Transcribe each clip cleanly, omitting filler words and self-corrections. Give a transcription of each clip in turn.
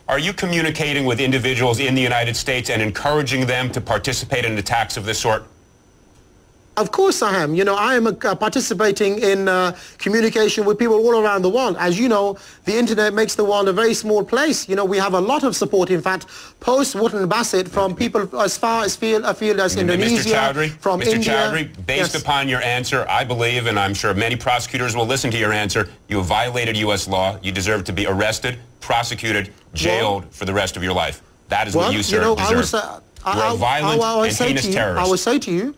Are you communicating with individuals in the United States and encouraging them to participate in attacks of this sort? Of course I am. You know, I am participating in communication with people all around the world. As you know, the internet makes the world a very small place. You know, we have a lot of support, in fact, post-Wotton Bassett, from people as far as afield as Indonesia, from India. Mr. Chowdhury, based upon your answer, I believe, and I'm sure many prosecutors will listen to your answer, you have violated U.S. law. You deserve to be arrested, prosecuted, jailed for the rest of your life. That is what you, sir, deserve. You're a violent and heinous terrorist. I will say to you,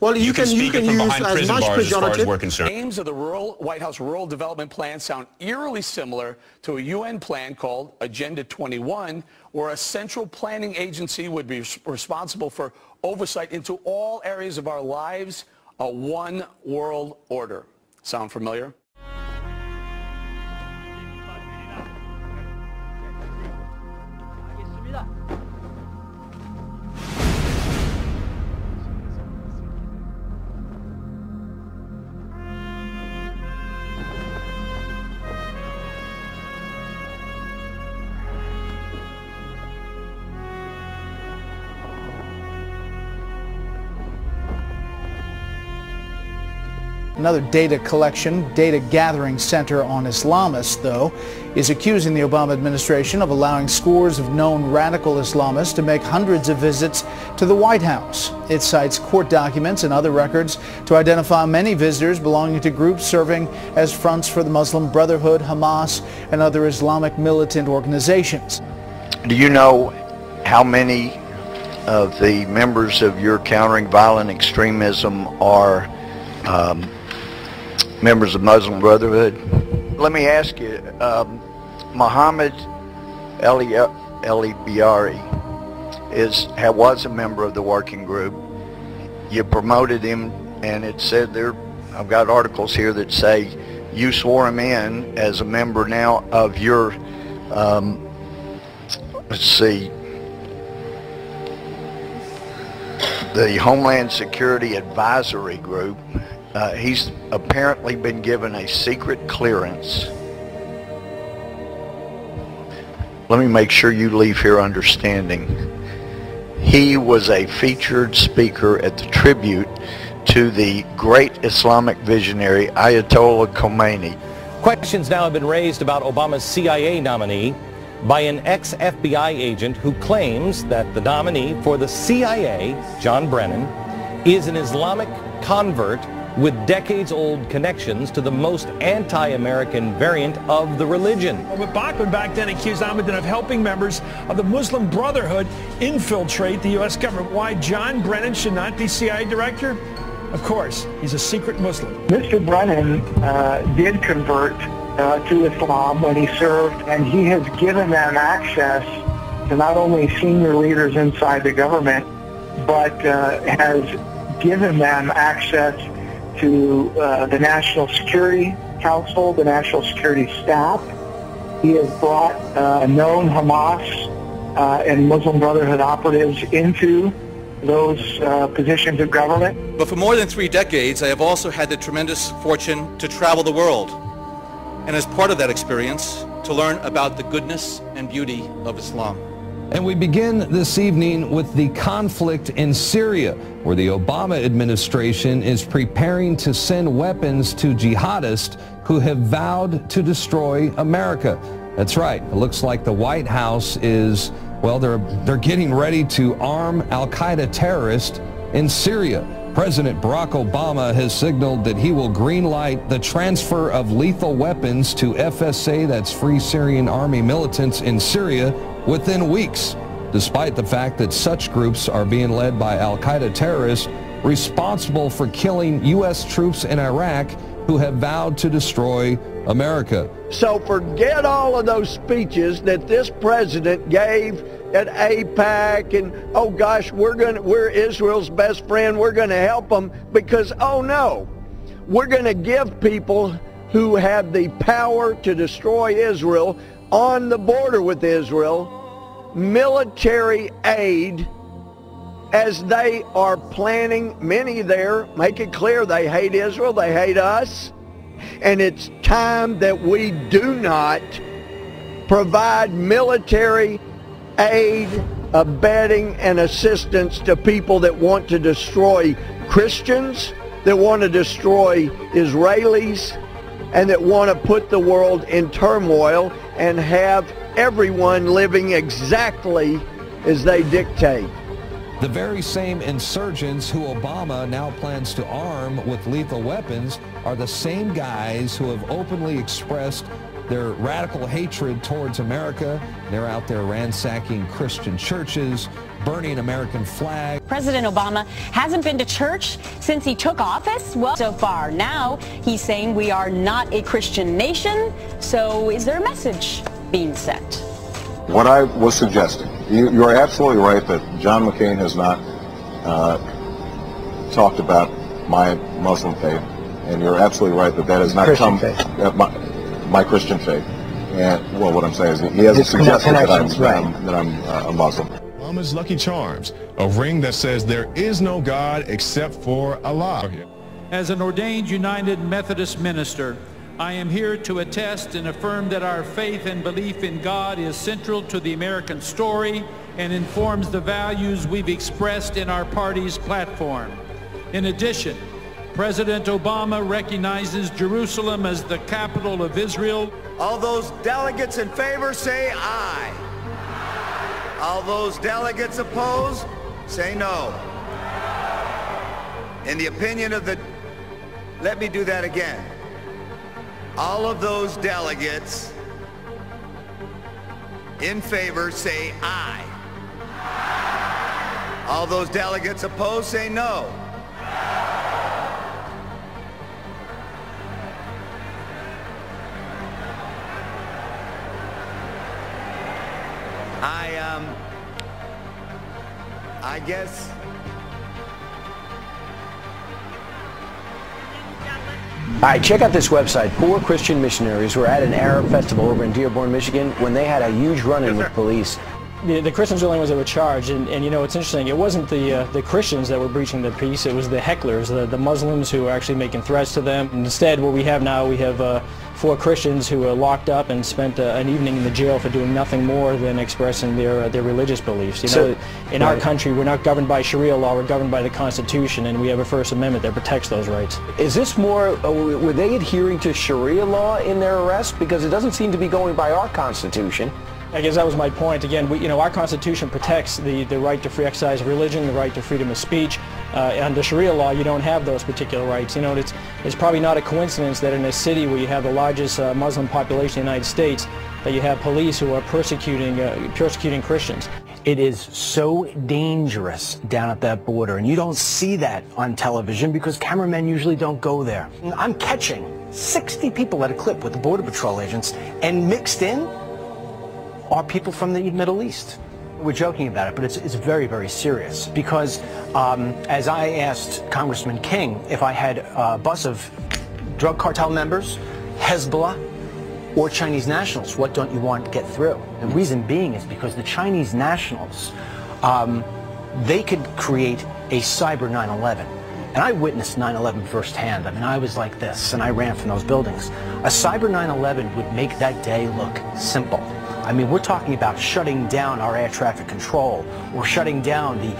well, you can use as much pejorative. The aims of the White House Rural Development Plan sound eerily similar to a UN plan called Agenda 21, where a central planning agency would be responsible for oversight into all areas of our lives, a one world order. Sound familiar? Another data collection, data gathering center on Islamists, though, is accusing the Obama administration of allowing scores of known radical Islamists to make hundreds of visits to the White House. It cites court documents and other records to identify many visitors belonging to groups serving as fronts for the Muslim Brotherhood, Hamas, and other Islamic militant organizations. Do you know how many of the members of your Countering Violent Extremism are members of Muslim Brotherhood? Let me ask you, Muhammad Biari was a member of the working group. You promoted him, and it said there, I've got articles here that say you swore him in as a member now of your, let's see, the Homeland Security Advisory Group. He's apparently been given a secret clearance. Let me make sure you leave here understanding. He was a featured speaker at the tribute to the great Islamic visionary Ayatollah Khomeini. Questions now have been raised about Obama's CIA nominee by an ex-FBI agent who claims that the nominee for the CIA, John Brennan, is an Islamic convert with decades-old connections to the most anti-American variant of the religion. But Bachman back then accused Ahmadinejad of helping members of the Muslim Brotherhood infiltrate the U.S. government. Why John Brennan should not be CIA director? Of course, he's a secret Muslim. Mr. Brennan did convert to Islam when he served, and he has given them access to not only senior leaders inside the government, but has given them access to the National Security Council, the National Security Staff. He has brought known Hamas and Muslim Brotherhood operatives into those positions of government. But for more than 3 decades, I have also had the tremendous fortune to travel the world, and as part of that experience, to learn about the goodness and beauty of Islam. And we begin this evening with the conflict in Syria, where the Obama administration is preparing to send weapons to jihadists who have vowed to destroy America. That's right. It looks like the White House is, well, they're getting ready to arm al-Qaeda terrorists in Syria. President Barack Obama has signaled that he will greenlight the transfer of lethal weapons to FSA, that's Free Syrian Army militants in Syria, within weeks, despite the fact that such groups are being led by al-Qaeda terrorists responsible for killing U.S. troops in Iraq who have vowed to destroy America. So forget all of those speeches that this president gave at AIPAC and, oh gosh, we're Israel's best friend, we're going to help them, because, oh no, we're going to give people who have the power to destroy Israel on the border with Israel military aid as they are planning. Many there make it clear they hate Israel, they hate us, and it's time that we do not provide military aid, abetting, and assistance to people that want to destroy Christians, that want to destroy Israelis, and that want to put the world in turmoil and have everyone living exactly as they dictate. The very same insurgents who Obama now plans to arm with lethal weapons are the same guys who have openly expressed their radical hatred towards America. They're out there ransacking Christian churches, burning American flags. President Obama hasn't been to church since he took office. Well, so far now he's saying we are not a Christian nation. So is there a message being sent? What I was suggesting, you are absolutely right that John McCain has not talked about my Muslim faith, and you're absolutely right that that has not Christian come my Christian faith. And well, what I'm saying is he hasn't suggested that I'm a Muslim. Obama's Lucky Charms, a ring that says there is no God except for Allah. As an ordained United Methodist minister, I am here to attest and affirm that our faith and belief in God is central to the American story and informs the values we've expressed in our party's platform. In addition, President Obama recognizes Jerusalem as the capital of Israel. All those delegates in favor say aye. All those delegates opposed say no. In the opinion of the... Let me do that again. All of those delegates in favor say aye. All those delegates opposed say no. I guess... All right, check out this website. Poor Christian missionaries were at an Arab festival over in Dearborn, Michigan, when they had a huge run-in with police. The Christians were the only ones that were charged, and you know, it's interesting, it wasn't the Christians that were breaching the peace, it was the hecklers, the Muslims who were actually making threats to them. And instead, what we have now, we have 4 Christians who were locked up and spent an evening in the jail for doing nothing more than expressing their religious beliefs. You know, in our country, we're not governed by Sharia law, we're governed by the Constitution, and we have a First Amendment that protects those rights. Is this more, were they adhering to Sharia law in their arrest? Because it doesn't seem to be going by our Constitution. I guess that was my point. Again, you know, our Constitution protects the right to free exercise of religion, the right to freedom of speech. Under Sharia law, you don't have those particular rights. You know, it's probably not a coincidence that in a city where you have the largest Muslim population in the United States, that you have police who are persecuting Christians. It is so dangerous down at that border, and you don't see that on television because cameramen usually don't go there. I'm catching 60 people at a clip with the Border Patrol agents, and mixed in are people from the Middle East. We're joking about it, but it's very, very serious because as I asked Congressman King if I had a bus of drug cartel members, Hezbollah, or Chinese nationals, what don't you want to get through? The reason being is because the Chinese nationals, they could create a cyber 9/11. And I witnessed 9/11 firsthand. I mean, I was like this, and I ran from those buildings. A cyber 9/11 would make that day look simple. I mean, we're talking about shutting down our air traffic control or shutting down the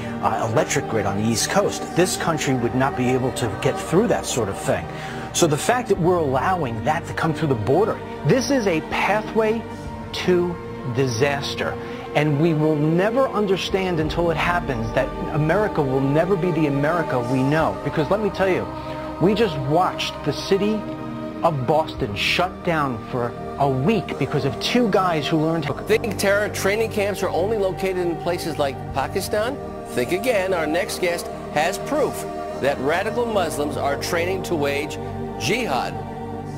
electric grid on the East Coast. This country would not be able to get through that sort of thing. So the fact that we're allowing that to come through the border, this is a pathway to disaster. And we will never understand until it happens that America will never be the America we know. Because let me tell you, we just watched the city of Boston shut down for a week because of 2 guys who learned to... Think terror training camps are only located in places like Pakistan? Think again. Our next guest has proof that radical Muslims are training to wage jihad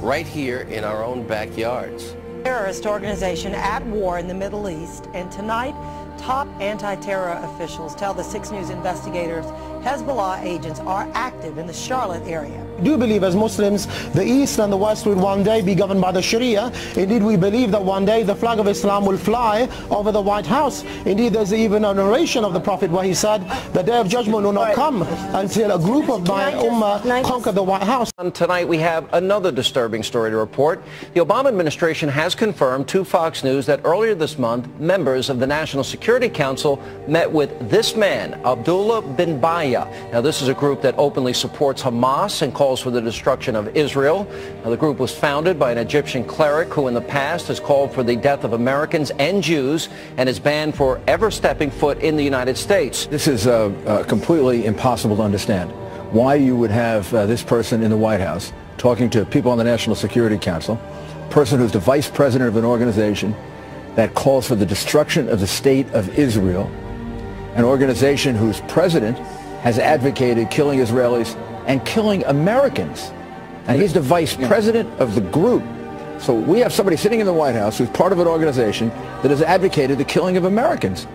right here in our own backyards. Terrorist organization at war in the Middle East, and tonight top anti-terror officials tell the 6 News investigators Hezbollah agents are active in the Charlotte area. We do believe as Muslims the East and the West will one day be governed by the Sharia. Indeed, we believe that one day the flag of Islam will fly over the White House. Indeed, there's even a narration of the Prophet where he said the day of judgment will not come until a group of my ummah conquer the White House. And tonight we have another disturbing story to report. The Obama administration has confirmed to Fox News that earlier this month, members of the National Security Council met with this man, Abdullah bin Baya. Now, this is a group that openly supports Hamas and calls for the destruction of Israel. Now, the group was founded by an Egyptian cleric who in the past has called for the death of Americans and Jews and is banned for ever stepping foot in the United States. This is completely impossible to understand. Why you would have this person in the White House talking to people on the National Security Council, a person who's the vice president of an organization that calls for the destruction of the state of Israel, an organization whose president has advocated killing Israelis and killing Americans. And he's the vice president of the group. So we have somebody sitting in the White House who's part of an organization that has advocated the killing of Americans.